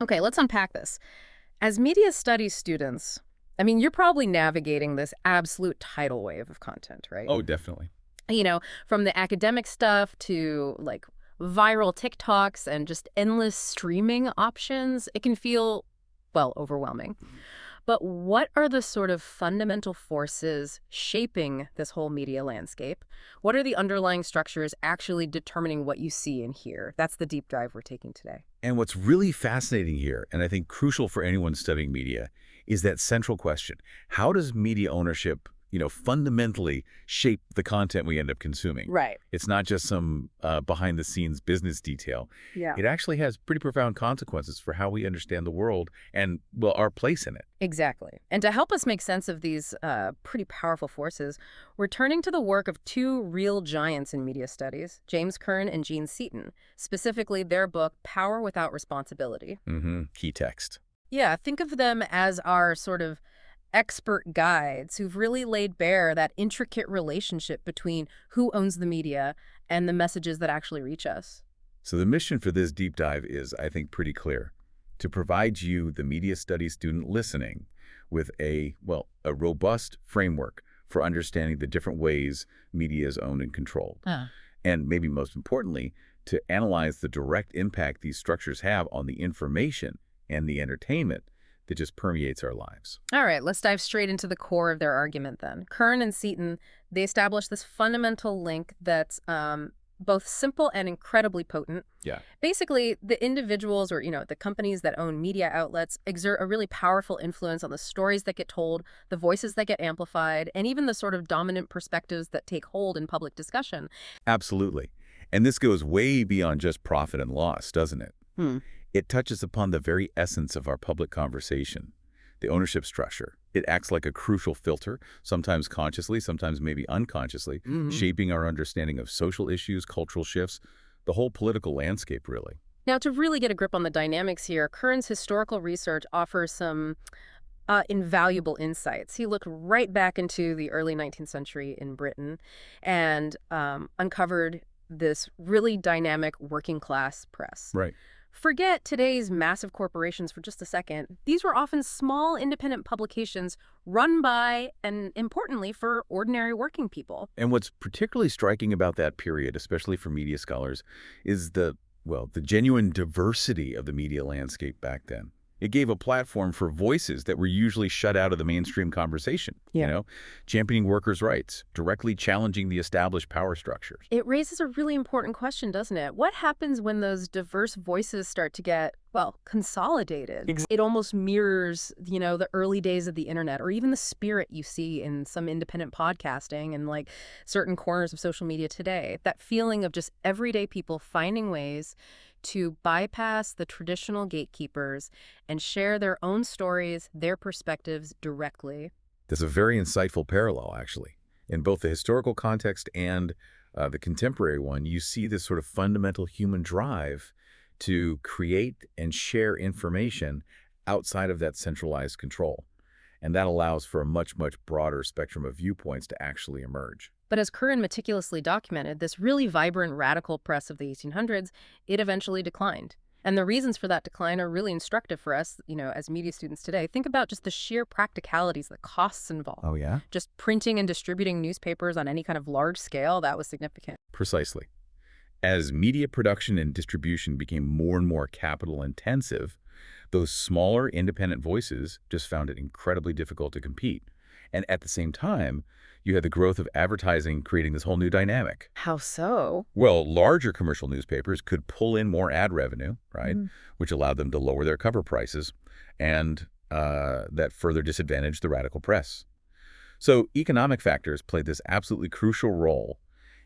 Okay, let's unpack this. As media studies students, I mean, you're probably navigating this absolute tidal wave of content, right? Oh, definitely. You know, from the academic stuff to like viral TikToks and just endless streaming options, it can feel, well, overwhelming. But what are the sort of fundamental forces shaping this whole media landscape? What are the underlying structures actually determining what you see and hear? That's the deep dive we're taking today. And what's really fascinating here, and I think crucial for anyone studying media, is that central question. How does media ownership, fundamentally shape the content we end up consuming? Right. It's not just some behind-the-scenes business detail. Yeah. It actually has pretty profound consequences for how we understand the world and, well, our place in it. Exactly. And to help us make sense of these pretty powerful forces, we're turning to the work of two real giants in media studies, James Curran and Seaton, specifically their book, Power Without Responsibility. Key text. Yeah, think of them as our sort of expert guides who've really laid bare that intricate relationship between who owns the media and the messages that actually reach us. So the mission for this deep dive is, I think, pretty clear. To provide you, the media studies student listening, with a robust framework for understanding the different ways media is owned and controlled. And maybe most importantly, to analyze the direct impact these structures have on the information and the entertainment that just permeates our lives. All right, let's dive straight into the core of their argument then. Curran and Seaton, they established this fundamental link that's both simple and incredibly potent. Yeah. Basically, the individuals or, the companies that own media outlets exert a really powerful influence on the stories that get told, the voices that get amplified, and even the sort of dominant perspectives that take hold in public discussion. Absolutely. And this goes way beyond just profit and loss, doesn't it? It touches upon the very essence of our public conversation, the ownership structure. It acts like a crucial filter, sometimes consciously, sometimes maybe unconsciously, shaping our understanding of social issues, cultural shifts, the whole political landscape, really. Now, to really get a grip on the dynamics here, Curran's historical research offers some invaluable insights. He looked right back into the early 19th century in Britain and uncovered this really dynamic working class press. Right. Forget today's massive corporations for just a second. These were often small independent publications run by, and importantly, for ordinary working people. And what's particularly striking about that period, especially for media scholars, is the genuine diversity of the media landscape back then. It gave a platform for voices that were usually shut out of the mainstream conversation, championing workers' rights, directly challenging the established power structures. It raises a really important question, doesn't it? What happens when those diverse voices start to get, consolidated? It almost mirrors, the early days of the internet or even the spirit you see in some independent podcasting and like certain corners of social media today. That feeling of just everyday people finding ways to bypass the traditional gatekeepers and share their own stories, their perspectives directly. There's a very insightful parallel, actually. In both the historical context and the contemporary one, you see this sort of fundamental human drive to create and share information outside of that centralized control. And that allows for a much, much broader spectrum of viewpoints to actually emerge. But as Curran meticulously documented, this really vibrant radical press of the 1800s, it eventually declined. And the reasons for that decline are really instructive for us, as media students today. Think about just the sheer practicalities, the costs involved. Oh, yeah? Just printing and distributing newspapers on any kind of large scale, that was significant. Precisely. As media production and distribution became more and more capital intensive, those smaller independent voices just found it incredibly difficult to compete. And at the same time, you had the growth of advertising creating this whole new dynamic. How so? Well, larger commercial newspapers could pull in more ad revenue, right, which allowed them to lower their cover prices, and that further disadvantaged the radical press. So economic factors played this absolutely crucial role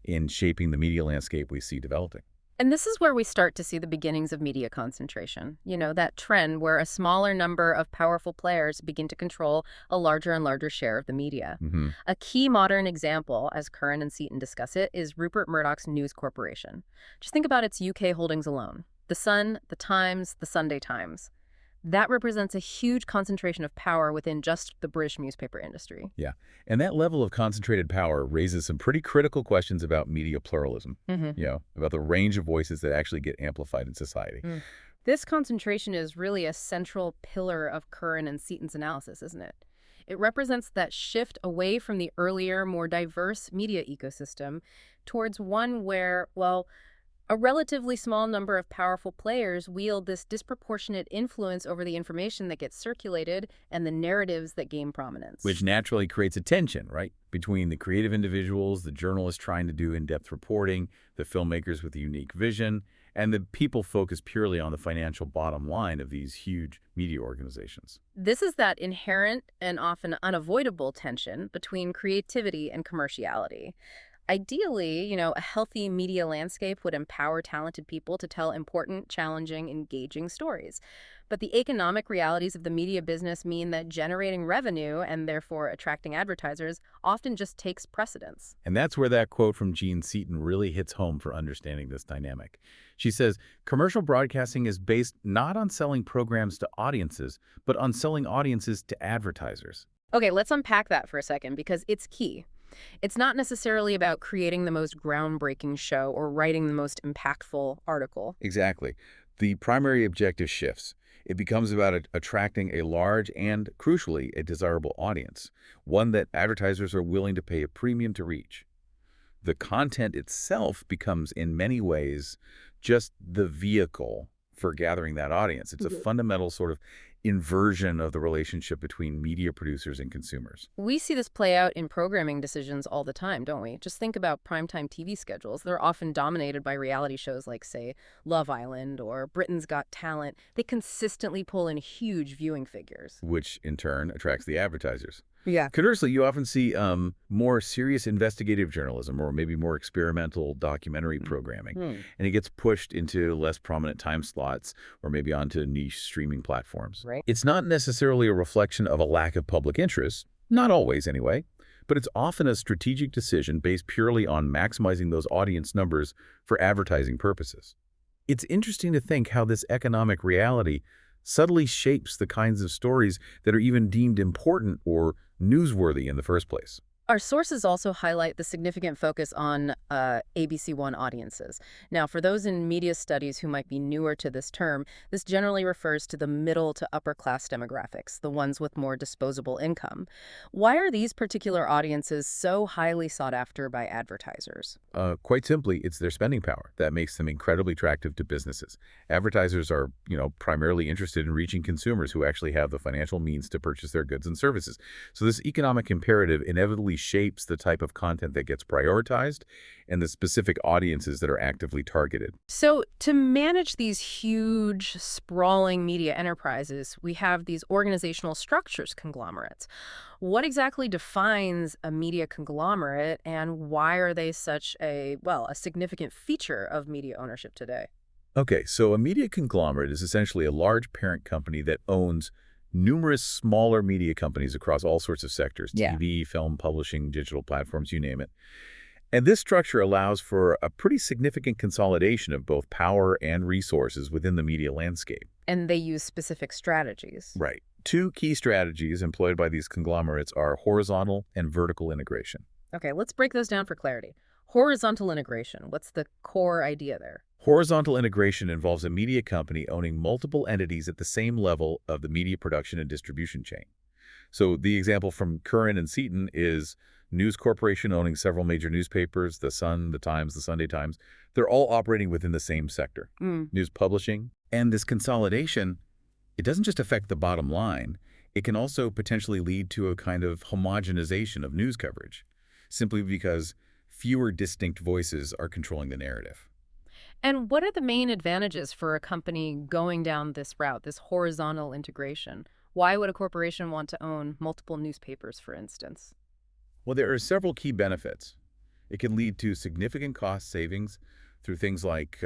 in shaping the media landscape we see developing. And this is where we start to see the beginnings of media concentration. That trend where a smaller number of powerful players begin to control a larger and larger share of the media. A key modern example, as Curran and Seaton discuss it, is Rupert Murdoch's News Corporation. Just think about its UK holdings alone. The Sun, the Times, the Sunday Times. That represents a huge concentration of power within just the British newspaper industry. Yeah, and that level of concentrated power raises some pretty critical questions about media pluralism, about the range of voices that actually get amplified in society. This concentration is really a central pillar of Curran and Seaton's analysis, isn't it? It represents that shift away from the earlier, more diverse media ecosystem towards one where, well, a relatively small number of powerful players wield this disproportionate influence over the information that gets circulated and the narratives that gain prominence. Which naturally creates a tension, right? Between the creative individuals, the journalists trying to do in-depth reporting, the filmmakers with a unique vision, and the people focused purely on the financial bottom line of these huge media organizations. This is that inherent and often unavoidable tension between creativity and commerciality. Ideally, a healthy media landscape would empower talented people to tell important, challenging, engaging stories. But the economic realities of the media business mean that generating revenue and therefore attracting advertisers often just takes precedence. And that's where that quote from Jean Seaton really hits home for understanding this dynamic. She says, commercial broadcasting is based not on selling programs to audiences, but on selling audiences to advertisers. Okay, let's unpack that for a second because it's key. It's not necessarily about creating the most groundbreaking show or writing the most impactful article. Exactly. The primary objective shifts. It becomes about attracting a large and, crucially, a desirable audience, one that advertisers are willing to pay a premium to reach. The content itself becomes, in many ways, just the vehicle for gathering that audience. It's a fundamental sort of inversion of the relationship between media producers and consumers. We see this play out in programming decisions all the time, don't we? Just think about primetime TV schedules. They're often dominated by reality shows like, say, Love Island or Britain's Got Talent. They consistently pull in huge viewing figures. Which, in turn, attracts the advertisers. Yeah. Conversely, you often see more serious investigative journalism or maybe more experimental documentary programming, and it gets pushed into less prominent time slots or maybe onto niche streaming platforms. Right. It's not necessarily a reflection of a lack of public interest, not always anyway, but it's often a strategic decision based purely on maximizing those audience numbers for advertising purposes. It's interesting to think how this economic reality subtly shapes the kinds of stories that are even deemed important or newsworthy in the first place. Our sources also highlight the significant focus on ABC1 audiences. Now, for those in media studies who might be newer to this term, this generally refers to the middle to upper class demographics, the ones with more disposable income. Why are these particular audiences so highly sought after by advertisers? Quite simply, it's their spending power that makes them incredibly attractive to businesses. Advertisers are, primarily interested in reaching consumers who actually have the financial means to purchase their goods and services. So this economic imperative inevitably shapes the type of content that gets prioritized and the specific audiences that are actively targeted. So to manage these huge, sprawling media enterprises, we have these organizational structures, conglomerates. What exactly defines a media conglomerate, and why are they such a significant feature of media ownership today? Okay, so a media conglomerate is essentially a large parent company that owns numerous smaller media companies across all sorts of sectors, Yeah. TV, film, publishing, digital platforms, you name it. And this structure allows for a pretty significant consolidation of both power and resources within the media landscape. And they use specific strategies. Right. Two key strategies employed by these conglomerates are horizontal and vertical integration. Okay, let's break those down for clarity. Horizontal integration, what's the core idea there? Horizontal integration involves a media company owning multiple entities at the same level of the media production and distribution chain. So the example from Curran and Seaton is News Corporation owning several major newspapers, The Sun, The Times, The Sunday Times. They're all operating within the same sector, news publishing. And this consolidation, it doesn't just affect the bottom line. It can also potentially lead to a kind of homogenization of news coverage, simply because fewer distinct voices are controlling the narrative. And what are the main advantages for a company going down this route, this horizontal integration? Why would a corporation want to own multiple newspapers, for instance? Well, there are several key benefits. It can lead to significant cost savings through things like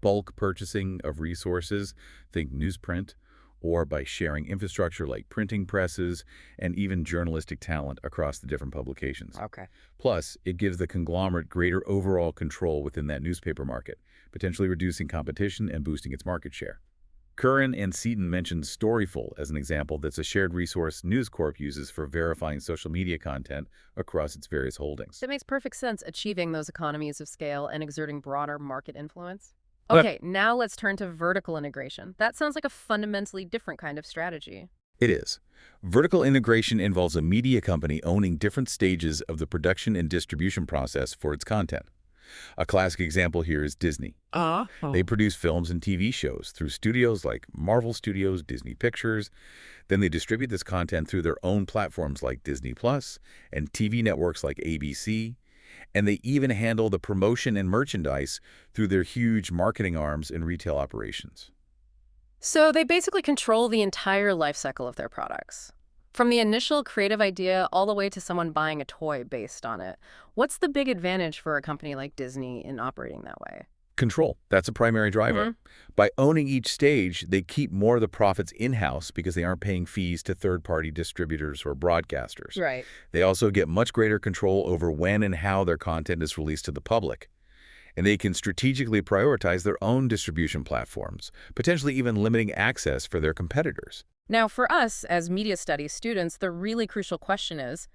bulk purchasing of resources, think newsprint, or by sharing infrastructure like printing presses and even journalistic talent across the different publications. Okay. Plus, it gives the conglomerate greater overall control within that newspaper market, potentially reducing competition and boosting its market share. Curran and Seaton mentioned Storyful as an example that's a shared resource News Corp uses for verifying social media content across its various holdings. That makes perfect sense, achieving those economies of scale and exerting broader market influence. Okay, now let's turn to vertical integration. That sounds like a fundamentally different kind of strategy. It is. Vertical integration involves a media company owning different stages of the production and distribution process for its content. A classic example here is Disney. They produce films and TV shows through studios like Marvel Studios, Disney Pictures. Then they distribute this content through their own platforms like Disney Plus and TV networks like ABC. And they even handle the promotion and merchandise through their huge marketing arms and retail operations. So they basically control the entire life cycle of their products. From the initial creative idea all the way to someone buying a toy based on it. What's the big advantage for a company like Disney in operating that way? Control. That's a primary driver. By owning each stage, they keep more of the profits in-house because they aren't paying fees to third-party distributors or broadcasters. Right. They also get much greater control over when and how their content is released to the public. And they can strategically prioritize their own distribution platforms, potentially even limiting access for their competitors. Now, for us as media studies students, the really crucial question is,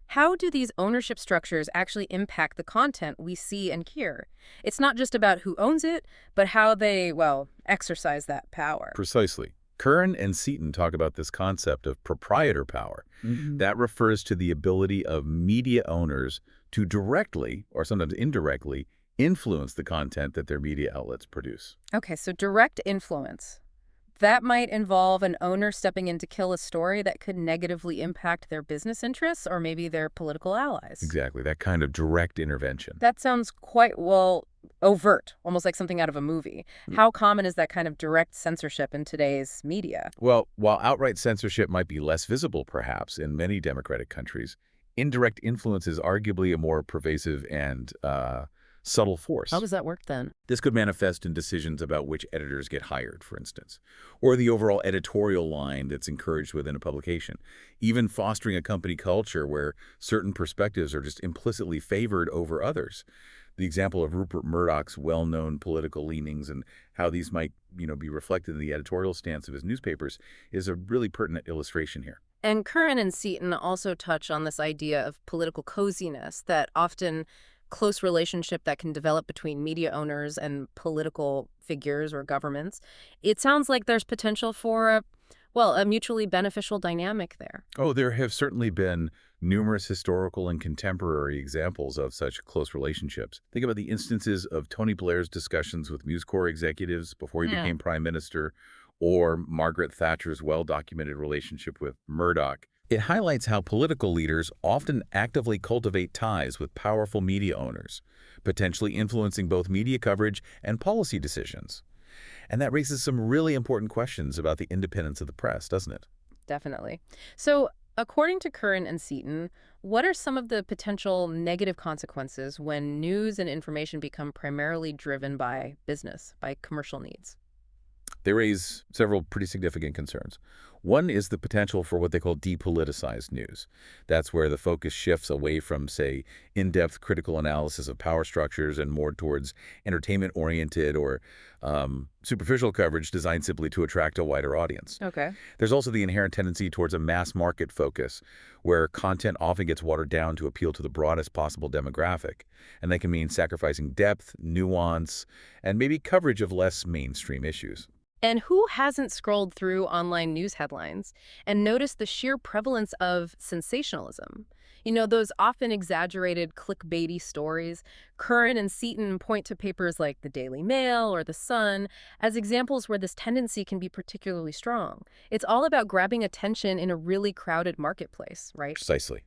how do these ownership structures actually impact the content we see and hear? It's not just about who owns it, but how they, well, exercise that power. Precisely. Curran and Seaton talk about this concept of proprietor power. That refers to the ability of media owners to directly, or sometimes indirectly, influence the content that their media outlets produce. Okay, so direct influence. That might involve an owner stepping in to kill a story that could negatively impact their business interests or maybe their political allies. Exactly, that kind of direct intervention. That sounds quite, well, overt, almost like something out of a movie. How common is that kind of direct censorship in today's media? Well, while outright censorship might be less visible, perhaps, in many democratic countries, indirect influence is arguably a more pervasive and subtle force. How does that work then? This could manifest in decisions about which editors get hired, for instance, or the overall editorial line that's encouraged within a publication, even fostering a company culture where certain perspectives are just implicitly favored over others. The example of Rupert Murdoch's well-known political leanings and how these might, be reflected in the editorial stance of his newspapers is a really pertinent illustration here. And Curran and Seaton also touch on this idea of political coziness, that often close relationship that can develop between media owners and political figures or governments. It sounds like there's potential for a mutually beneficial dynamic there. Oh, there have certainly been numerous historical and contemporary examples of such close relationships. Think about the instances of Tony Blair's discussions with News Corps executives before he became prime minister, or Margaret Thatcher's well-documented relationship with Murdoch. It highlights how political leaders often actively cultivate ties with powerful media owners, potentially influencing both media coverage and policy decisions. And that raises some really important questions about the independence of the press, doesn't it? Definitely. So, according to Curran and Seaton, what are some of the potential negative consequences when news and information become primarily driven by business, by commercial needs? They raise several pretty significant concerns. One is the potential for what they call depoliticized news. That's where the focus shifts away from, say, in-depth critical analysis of power structures and more towards entertainment-oriented or superficial coverage designed simply to attract a wider audience. Okay. There's also the inherent tendency towards a mass market focus, where content often gets watered down to appeal to the broadest possible demographic. And that can mean sacrificing depth, nuance, and maybe coverage of less mainstream issues. And who hasn't scrolled through online news headlines and noticed the sheer prevalence of sensationalism? Those often exaggerated clickbaity stories. Curran and Seaton point to papers like the Daily Mail or the Sun as examples where this tendency can be particularly strong. It's all about grabbing attention in a really crowded marketplace, right? Precisely.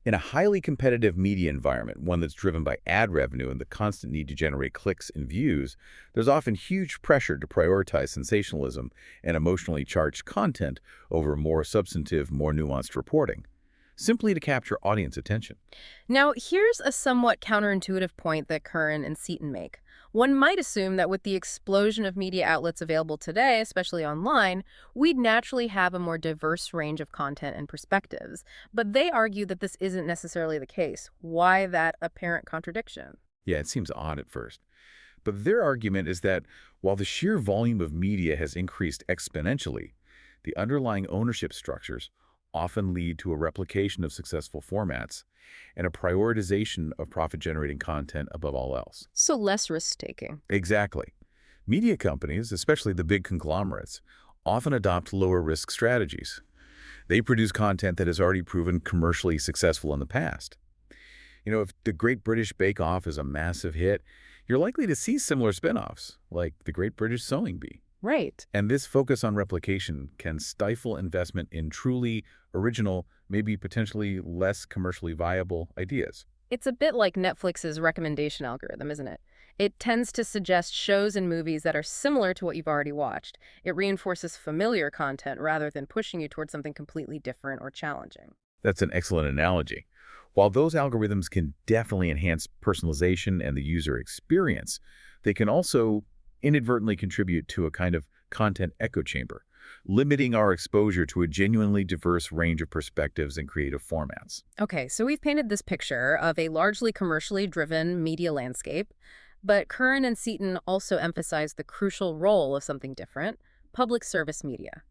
In a highly competitive media environment, one that's driven by ad revenue and the constant need to generate clicks and views, there's often huge pressure to prioritize sensationalism and emotionally charged content over more substantive, more nuanced reporting, simply to capture audience attention. Now, here's a somewhat counterintuitive point that Curran and Seaton make. One might assume that with the explosion of media outlets available today, especially online, we'd naturally have a more diverse range of content and perspectives. But they argue that this isn't necessarily the case. Why that apparent contradiction? Yeah, it seems odd at first. But their argument is that while the sheer volume of media has increased exponentially, the underlying ownership structures often lead to a replication of successful formats and a prioritization of profit-generating content above all else. So less risk-taking. Exactly. Media companies, especially the big conglomerates, often adopt lower-risk strategies. They produce content that has already proven commercially successful in the past. If The Great British Bake Off is a massive hit, you're likely to see similar spin-offs, like The Great British Sewing Bee. Right. And this focus on replication can stifle investment in truly original, maybe potentially less commercially viable ideas. It's a bit like Netflix's recommendation algorithm, isn't it? It tends to suggest shows and movies that are similar to what you've already watched. It reinforces familiar content rather than pushing you towards something completely different or challenging. That's an excellent analogy. While those algorithms can definitely enhance personalization and the user experience, they can also inadvertently contribute to a kind of content echo chamber, limiting our exposure to a genuinely diverse range of perspectives and creative formats. Okay, so we've painted this picture of a largely commercially driven media landscape, but Curran and Seaton also emphasize the crucial role of something different, public service media.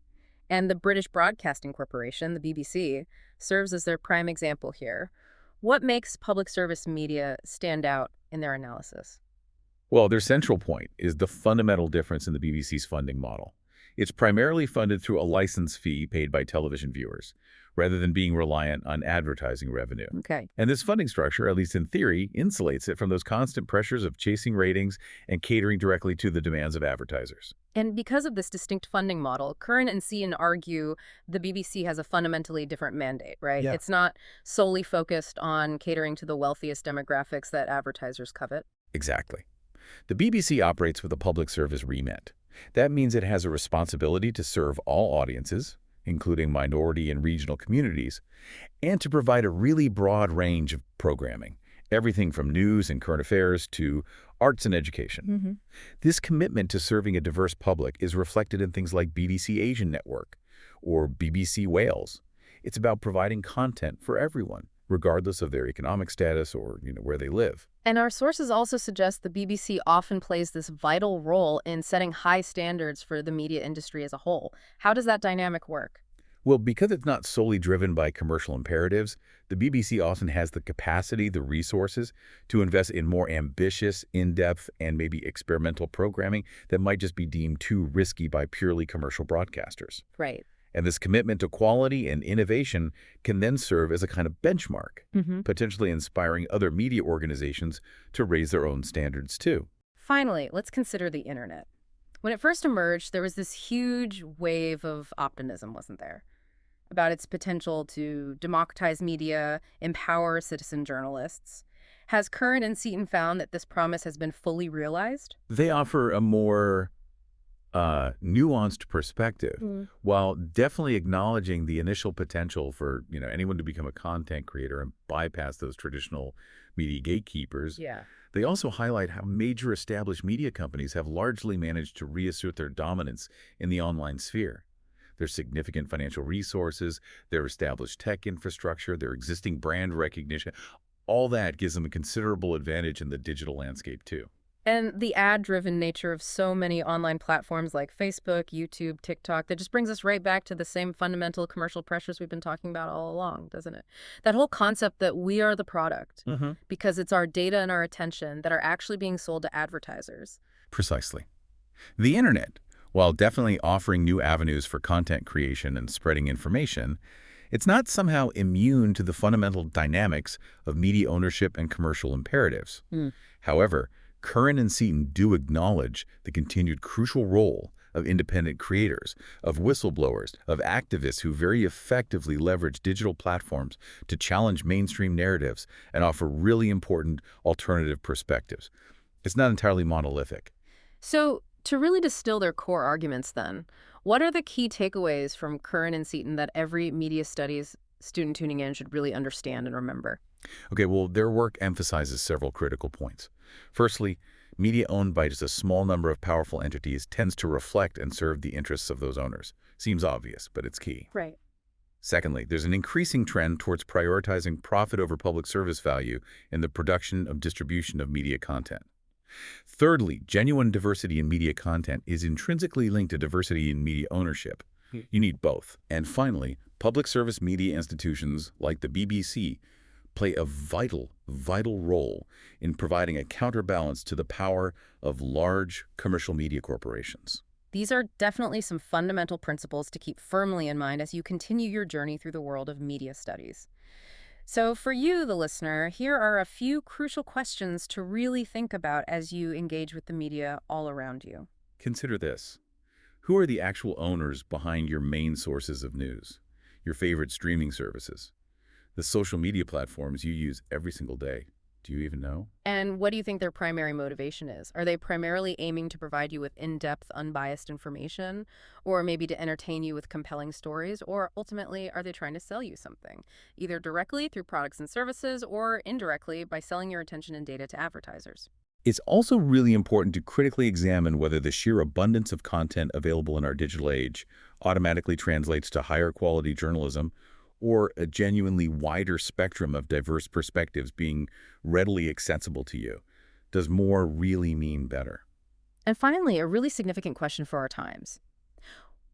And the British Broadcasting Corporation, the BBC, serves as their prime example here. What makes public service media stand out in their analysis? Well, their central point is the fundamental difference in the BBC's funding model. It's primarily funded through a license fee paid by television viewers, rather than being reliant on advertising revenue. Okay. And this funding structure, at least in theory, insulates it from those constant pressures of chasing ratings and catering directly to the demands of advertisers. And because of this distinct funding model, Curran and Seaton argue the BBC has a fundamentally different mandate, right? Yeah. It's not solely focused on catering to the wealthiest demographics that advertisers covet. Exactly. The BBC operates with a public service remit. That means it has a responsibility to serve all audiences, including minority and regional communities, and to provide a really broad range of programming, everything from news and current affairs to arts and education. This commitment to serving a diverse public is reflected in things like BBC Asian Network or BBC Wales. It's about providing content for everyone, regardless of their economic status or where they live. And our sources also suggest the BBC often plays this vital role in setting high standards for the media industry as a whole. How does that dynamic work? Well, because it's not solely driven by commercial imperatives, the BBC often has the capacity, the resources, to invest in more ambitious, in-depth, and maybe experimental programming that might just be deemed too risky by purely commercial broadcasters. Right. And this commitment to quality and innovation can then serve as a kind of benchmark, potentially inspiring other media organizations to raise their own standards too. Finally, let's consider the internet. When it first emerged, there was this huge wave of optimism, wasn't there? About its potential to democratize media, empower citizen journalists. Has Curran and Seaton found that this promise has been fully realized? They offer a more nuanced perspective, while definitely acknowledging the initial potential for anyone to become a content creator and bypass those traditional media gatekeepers. Yeah. They also highlight how major established media companies have largely managed to reassert their dominance in the online sphere. Their significant financial resources, their established tech infrastructure, their existing brand recognition, all that gives them a considerable advantage in the digital landscape too. And the ad-driven nature of so many online platforms like Facebook, YouTube, TikTok, that just brings us right back to the same fundamental commercial pressures we've been talking about all along, doesn't it? That whole concept that we are the product, because it's our data and our attention that are actually being sold to advertisers. Precisely. The internet, while definitely offering new avenues for content creation and spreading information, it's not somehow immune to the fundamental dynamics of media ownership and commercial imperatives. However, Curran and Seaton do acknowledge the continued crucial role of independent creators, of whistleblowers, of activists who very effectively leverage digital platforms to challenge mainstream narratives and offer really important alternative perspectives. It's not entirely monolithic. So, to really distill their core arguments then, what are the key takeaways from Curran and Seaton that every media studies student tuning in should really understand and remember? Okay, well, their work emphasizes several critical points. Firstly, media owned by just a small number of powerful entities tends to reflect and serve the interests of those owners. Seems obvious, but it's key. Right. Secondly, there's an increasing trend towards prioritizing profit over public service value in the production of distribution of media content. Thirdly, genuine diversity in media content is intrinsically linked to diversity in media ownership. You need both. And finally, public service media institutions like the BBC play a vital, vital role in providing a counterbalance to the power of large commercial media corporations. These are definitely some fundamental principles to keep firmly in mind as you continue your journey through the world of media studies. So for you, the listener, here are a few crucial questions to really think about as you engage with the media all around you. Consider this. Who are the actual owners behind your main sources of news? Your favorite streaming services? The social media platforms you use every single day? Do you even know? And what do you think their primary motivation is? Are they primarily aiming to provide you with in-depth, unbiased information, or maybe to entertain you with compelling stories, or ultimately, are they trying to sell you something, either directly through products and services or indirectly by selling your attention and data to advertisers? It's also really important to critically examine whether the sheer abundance of content available in our digital age automatically translates to higher quality journalism or a genuinely wider spectrum of diverse perspectives being readily accessible to you. Does more really mean better? And finally, a really significant question for our times.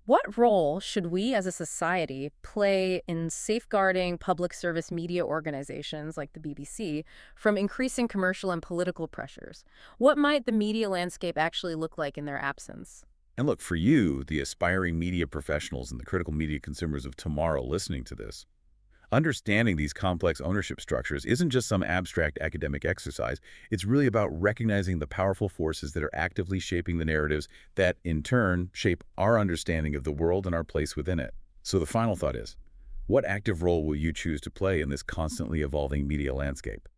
What role should we as a society play in safeguarding public service media organizations like the BBC from increasing commercial and political pressures? What might the media landscape actually look like in their absence? And look, for you, the aspiring media professionals and the critical media consumers of tomorrow listening to this, understanding these complex ownership structures isn't just some abstract academic exercise. It's really about recognizing the powerful forces that are actively shaping the narratives that, in turn, shape our understanding of the world and our place within it. So the final thought is, what active role will you choose to play in this constantly evolving media landscape?